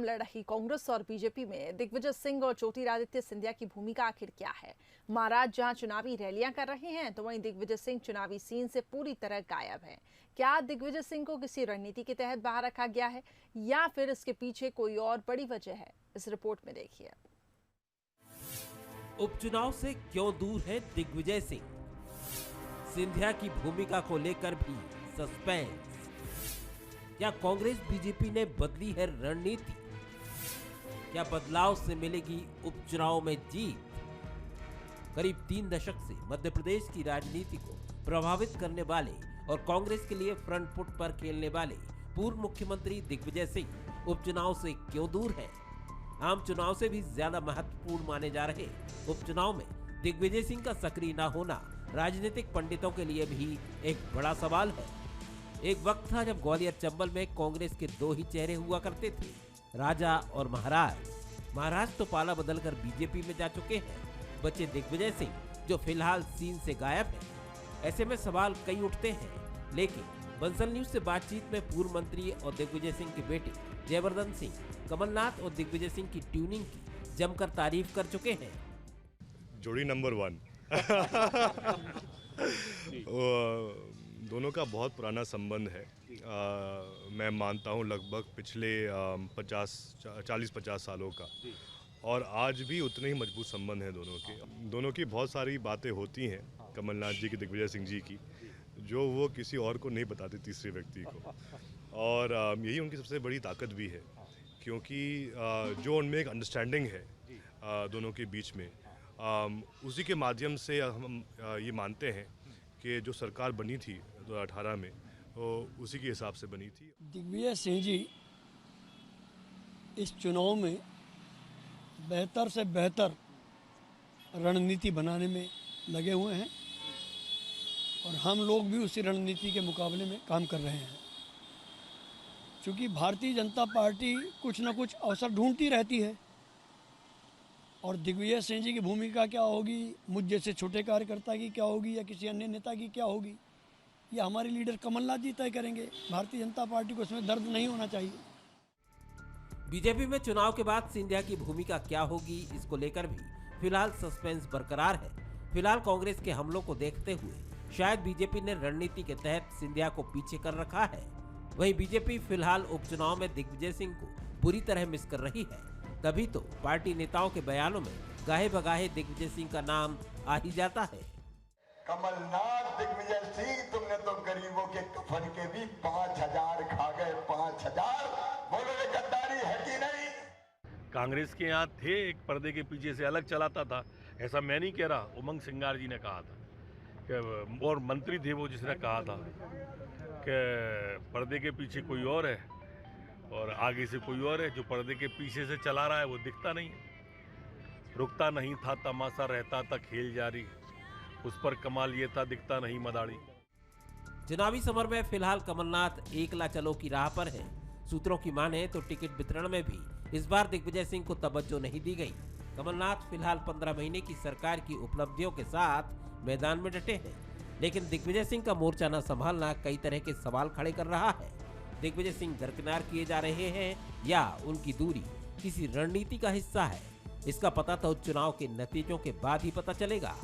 लड़ रही कांग्रेस और बीजेपी में दिग्विजय सिंह और ज्योतिरादित्य सिंधिया की भूमिका आखिर क्या है। महाराज जहां चुनावी रैलियां कर रहे हैं तो वहीं दिग्विजय सिंह चुनावी सीन से पूरी तरह गायब हैं। क्या दिग्विजय सिंह को किसी रणनीति के तहत बाहर रखा गया है या फिर इसके पीछे कोई और बड़ी वजह है, इस रिपोर्ट में देखिए। उपचुनाव से क्यों दूर है दिग्विजय सिंह? सिंधिया की भूमिका को लेकर भी सस्पेंस। क्या कांग्रेस बीजेपी ने बदली है रणनीति? क्या बदलाव से मिलेगी उपचुनाव में जीत? करीब 3 दशक से मध्य प्रदेश की राजनीति को प्रभावित करने वाले और कांग्रेस के लिए फ्रंट फुट पर खेलने वाले पूर्व मुख्यमंत्री दिग्विजय सिंह उपचुनाव से क्यों दूर है? आम चुनाव से भी ज्यादा महत्वपूर्ण माने जा रहे उपचुनाव में दिग्विजय सिंह का सक्रिय न होना राजनीतिक पंडितों के लिए भी एक बड़ा सवाल है। एक वक्त था जब ग्वालियर चंबल में कांग्रेस के 2 ही चेहरे हुआ करते थे, राजा और महाराज। महाराज तो पाला बदलकर बीजेपी में जा चुके हैं, बचे दिग्विजय सिंह जो फिलहाल सीन से गायब है। ऐसे में सवाल कई उठते हैं, लेकिन बंसल न्यूज से बातचीत में पूर्व मंत्री और दिग्विजय सिंह के बेटे जयवर्धन सिंह कमलनाथ और दिग्विजय सिंह की ट्यूनिंग की जमकर तारीफ कर चुके हैं। जोड़ी नंबर 1 दोनों का बहुत पुराना संबंध है। मैं मानता हूँ लगभग पिछले 40-50 सालों का, और आज भी उतने ही मजबूत संबंध हैं दोनों की बहुत सारी बातें होती हैं कमलनाथ जी की, दिग्विजय सिंह जी की, जो वो किसी और को नहीं बताते तीसरे व्यक्ति को, और यही उनकी सबसे बड़ी ताकत भी है, क्योंकि जो उनमें एक अंडरस्टैंडिंग है दोनों के बीच में, उसी के माध्यम से हम ये मानते हैं कि जो सरकार बनी थी 2018 में वो उसी के हिसाब से बनी थी। दिग्विजय सिंह जी इस चुनाव में बेहतर से बेहतर रणनीति बनाने में लगे हुए हैं और हम लोग भी उसी रणनीति के मुकाबले में काम कर रहे हैं। क्योंकि भारतीय जनता पार्टी कुछ न कुछ अवसर ढूंढती रहती है और दिग्विजय सिंह जी की भूमिका क्या होगी, मुझ जैसे छोटे कार्यकर्ता की क्या होगी या किसी अन्य नेता की क्या होगी, ये हमारे लीडर कमलनाथ जी तय करेंगे। भारतीय जनता पार्टी को इसमें दर्द नहीं होना चाहिए। बीजेपी में चुनाव के बाद सिंधिया की भूमिका क्या होगी, इसको लेकर भी फिलहाल सस्पेंस बरकरार है। फिलहाल कांग्रेस के हमलों को देखते हुए शायद बीजेपी ने रणनीति के तहत सिंधिया को पीछे कर रखा है। वहीं बीजेपी फिलहाल उपचुनाव में दिग्विजय सिंह को बुरी तरह मिस कर रही है। तभी तो पार्टी नेताओं के बयानों में गाहे बगाहे दिग्विजय सिंह का नाम आ ही जाता है। कमलनाथ, दिग्विजय सिंह, तुमने तो गरीबों के कफन के भी 5000 खा गए। 5000 बोलो, ये गद्दारी है कि नहीं? कांग्रेस के यहाँ थे, एक पर्दे के पीछे से अलग चलाता था, ऐसा मैं नहीं कह रहा, उमंग सिंगार जी ने कहा था कि, और मंत्री थे वो जिसने कहा था कि पर्दे के पीछे कोई और है और आगे से कोई और है। जो पर्दे के पीछे से चला रहा है वो दिखता नहीं, रुकता नहीं था तमाशा, रहता था खेल जारी, उस पर कमाल ये था दिखता नहीं मदारी। चुनावी समर में फिलहाल कमलनाथ एकला चलो की राह पर है। सूत्रों की माने तो टिकट वितरण में भी इस बार दिग्विजय सिंह को तवज्जो नहीं दी गई। कमलनाथ फिलहाल 15 महीने की सरकार की उपलब्धियों के साथ मैदान में डटे हैं, लेकिन दिग्विजय सिंह का मोर्चा न संभालना कई तरह के सवाल खड़े कर रहा है। दिग्विजय सिंह दरकिनार किए जा रहे हैं या उनकी दूरी किसी रणनीति का हिस्सा है, इसका पता तो चुनाव के नतीजों के बाद ही पता चलेगा।